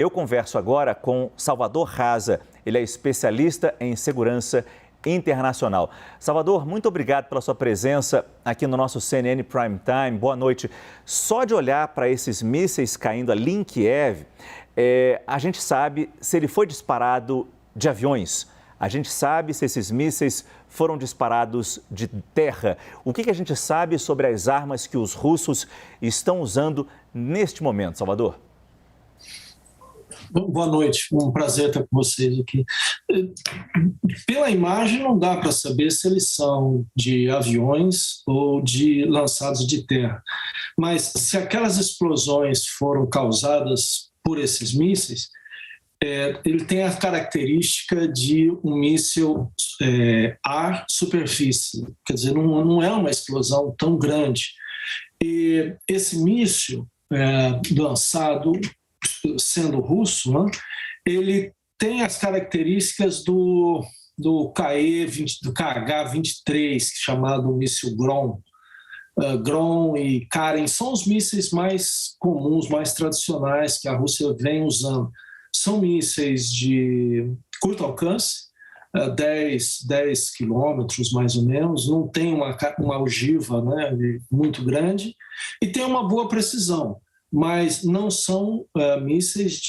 Eu converso agora com Salvador Raza. Ele é especialista em segurança internacional. Salvador, muito obrigado pela sua presença aqui no nosso CNN Prime Time. Boa noite. Só de olhar para esses mísseis caindo ali em Kiev, a gente sabe se ele foi disparado de aviões. A gente sabe se esses mísseis foram disparados de terra. O que a gente sabe sobre as armas que os russos estão usando neste momento, Salvador? Boa noite, um prazer estar com vocês aqui. Pela imagem não dá para saber se eles são de aviões ou de lançados de terra, mas se aquelas explosões foram causadas por esses mísseis, ele tem a característica de um míssil ar-superfície, quer dizer, não é uma explosão tão grande. E esse míssil lançado, sendo russo, né, ele tem as características do KH-23, chamado míssil Grom. Grom e Karen são os mísseis mais comuns, mais tradicionais que a Rússia vem usando. São mísseis de curto alcance, 10 quilômetros mais ou menos, não tem uma ogiva, né, muito grande, e tem uma boa precisão, mas não são mísseis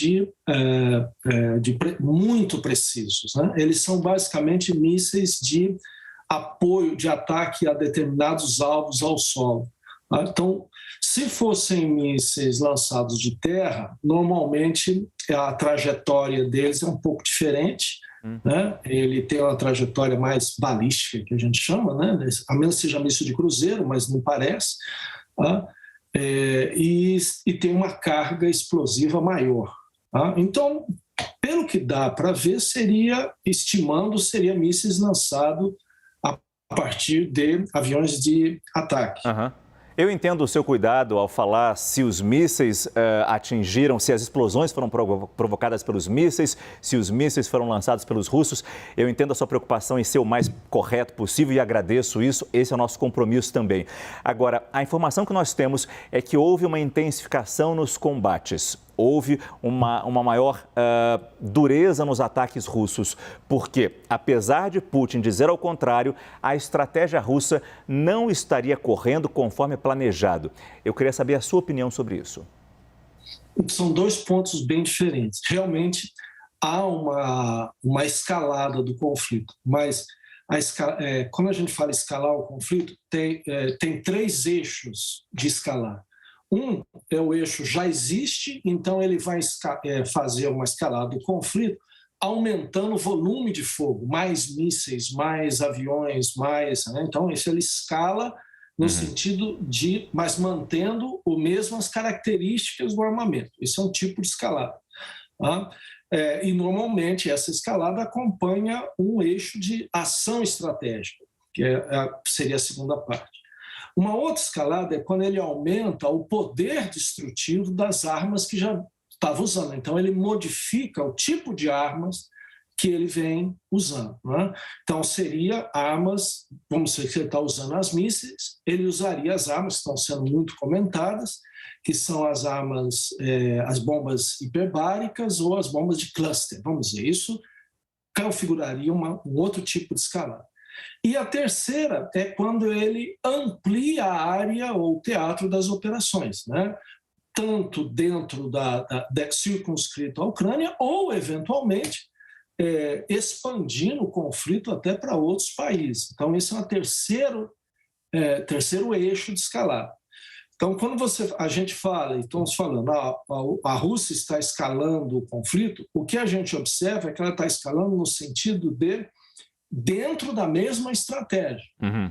muito precisos, né? Eles são basicamente mísseis de apoio, de ataque a determinados alvos ao solo. Tá? Então, se fossem mísseis lançados de terra, normalmente a trajetória deles é um pouco diferente, né? Ele tem uma trajetória mais balística, que a gente chama, né? A menos que seja míssil de cruzeiro, mas não parece, tá? E tem uma carga explosiva maior. Tá? Então, pelo que dá para ver, seria mísseis lançados a partir de aviões de ataque. Uhum. Eu entendo o seu cuidado ao falar se os mísseis atingiram, se as explosões foram provocadas pelos mísseis, se os mísseis foram lançados pelos russos. Eu entendo a sua preocupação em ser o mais correto possível e agradeço isso. Esse é o nosso compromisso também. Agora, a informação que nós temos é que houve uma intensificação nos combates. Houve uma maior dureza nos ataques russos, porque, apesar de Putin dizer ao contrário, a estratégia russa não estaria correndo conforme planejado. Eu queria saber a sua opinião sobre isso. São dois pontos bem diferentes. Realmente, há uma escalada do conflito, mas quando a gente fala escalar o conflito, tem três eixos de escalar. Um é o eixo já existe, então ele vai fazer uma escalada do conflito, aumentando o volume de fogo, mais mísseis, mais aviões, mais... Né? Então, isso ele escala no sentido de... mas mantendo as mesmas características do armamento. Isso é um tipo de escalada. Tá? E, normalmente, essa escalada acompanha um eixo de ação estratégica, que seria a segunda parte. Uma outra escalada é quando ele aumenta o poder destrutivo das armas que já estava usando. Então, ele modifica o tipo de armas que ele vem usando. Né? Então, seria armas, vamos dizer que ele está usando as mísseis, ele usaria as armas que estão sendo muito comentadas, que são as armas, as bombas hiperbáricas ou as bombas de cluster. Vamos dizer, isso configuraria um outro tipo de escalada. E a terceira é quando ele amplia a área ou teatro das operações, né? Tanto dentro da circunscrito à Ucrânia ou, eventualmente, expandindo o conflito até para outros países. Então, esse é o terceiro eixo de escalada. Então, quando a gente fala, e estamos falando, a Rússia está escalando o conflito, o que a gente observa é que ela está escalando no sentido de dentro da mesma estratégia.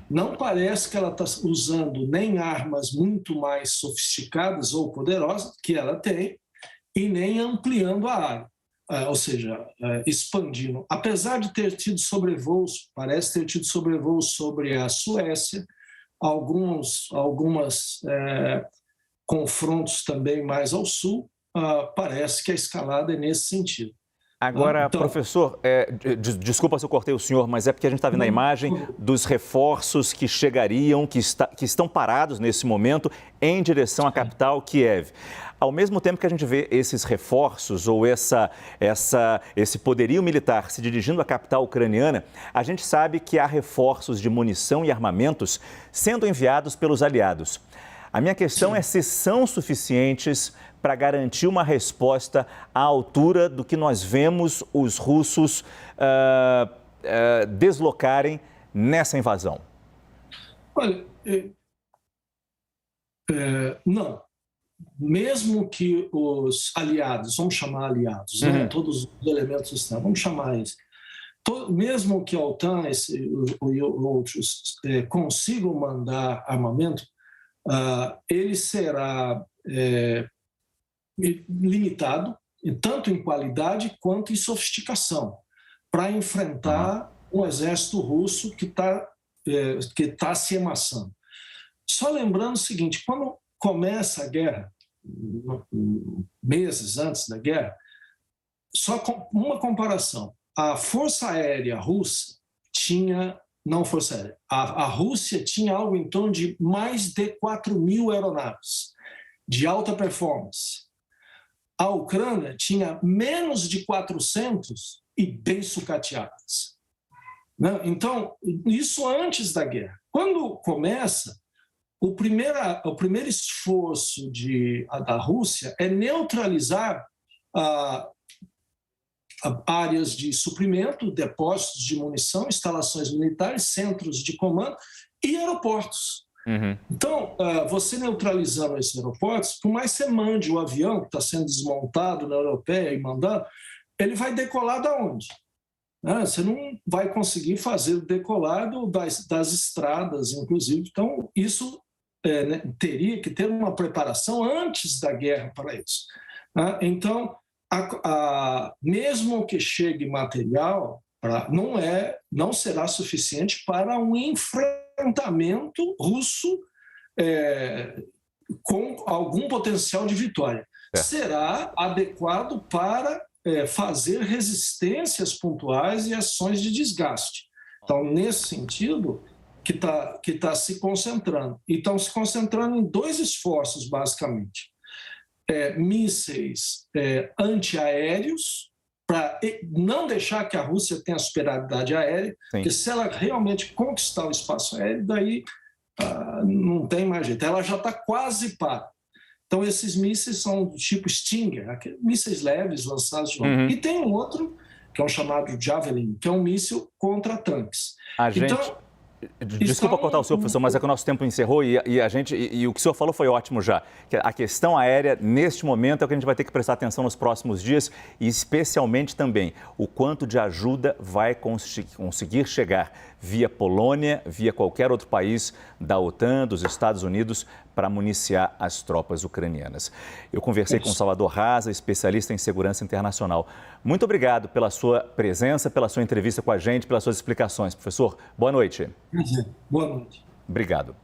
Não parece que ela está usando nem armas muito mais sofisticadas ou poderosas, que ela tem, e nem ampliando a área, ou seja, expandindo. Apesar de ter tido sobrevoos, parece ter tido sobrevoos sobre a Suécia, alguns confrontos também mais ao sul, parece que a escalada é nesse sentido. Agora, Então, professor, desculpa se eu cortei o senhor, mas é porque a gente está vendo a imagem dos reforços que chegariam, que estão parados nesse momento em direção à capital, Kiev. Ao mesmo tempo que a gente vê esses reforços ou esse poderio militar se dirigindo à capital ucraniana, a gente sabe que há reforços de munição e armamentos sendo enviados pelos aliados. A minha questão é se são suficientes para garantir uma resposta à altura do que nós vemos os russos deslocarem nessa invasão. Olha, não. Mesmo que os aliados, vamos chamar aliados, né? Todos os elementos estão, vamos chamar isso. Mesmo que a OTAN e outros consigam mandar armamento, ele será limitado, tanto em qualidade quanto em sofisticação, para enfrentar um exército russo que está se emassando. Só lembrando o seguinte, quando começa a guerra, meses antes da guerra, só uma comparação, a Força Aérea Russa tinha, não Força Aérea, a Rússia tinha algo em torno de mais de 4.000 aeronaves de alta performance. A Ucrânia tinha menos de 400 e bem sucateadas. Então, isso antes da guerra. Quando começa, o primeiro esforço da Rússia é neutralizar áreas de suprimento, depósitos de munição, instalações militares, centros de comando e aeroportos. Então, você neutralizando esses aeroportos, por mais que você mande o avião que está sendo desmontado na europeia e mandando, ele vai decolar da onde? Você não vai conseguir fazer o decolado das estradas, inclusive. Então, isso teria que ter uma preparação antes da guerra para isso. Então, mesmo que chegue material, não será suficiente para um enfrentamento russo com algum potencial de vitória. Será adequado para fazer resistências pontuais e ações de desgaste. Então, nesse sentido, que tá se concentrando. E estão se concentrando em dois esforços, basicamente. Mísseis antiaéreos, para não deixar que a Rússia tenha superioridade aérea, porque se ela realmente conquistar o espaço aéreo, daí não tem mais jeito. Ela já está quase para. Então, esses mísseis são do tipo Stinger, mísseis leves lançados de longe. E tem um outro, que é um chamado Javelin, que é um míssil contra tanques. Desculpa cortar o senhor, professor, mas é que o nosso tempo encerrou e o que o senhor falou foi ótimo já. A questão aérea, neste momento, é o que a gente vai ter que prestar atenção nos próximos dias e especialmente também o quanto de ajuda vai conseguir chegar via Polônia, via qualquer outro país da OTAN, dos Estados Unidos, para municiar as tropas ucranianas. Eu conversei com Salvador Raza, especialista em segurança internacional. Muito obrigado pela sua presença, pela sua entrevista com a gente, pelas suas explicações. Professor, boa noite. Boa noite. Obrigado.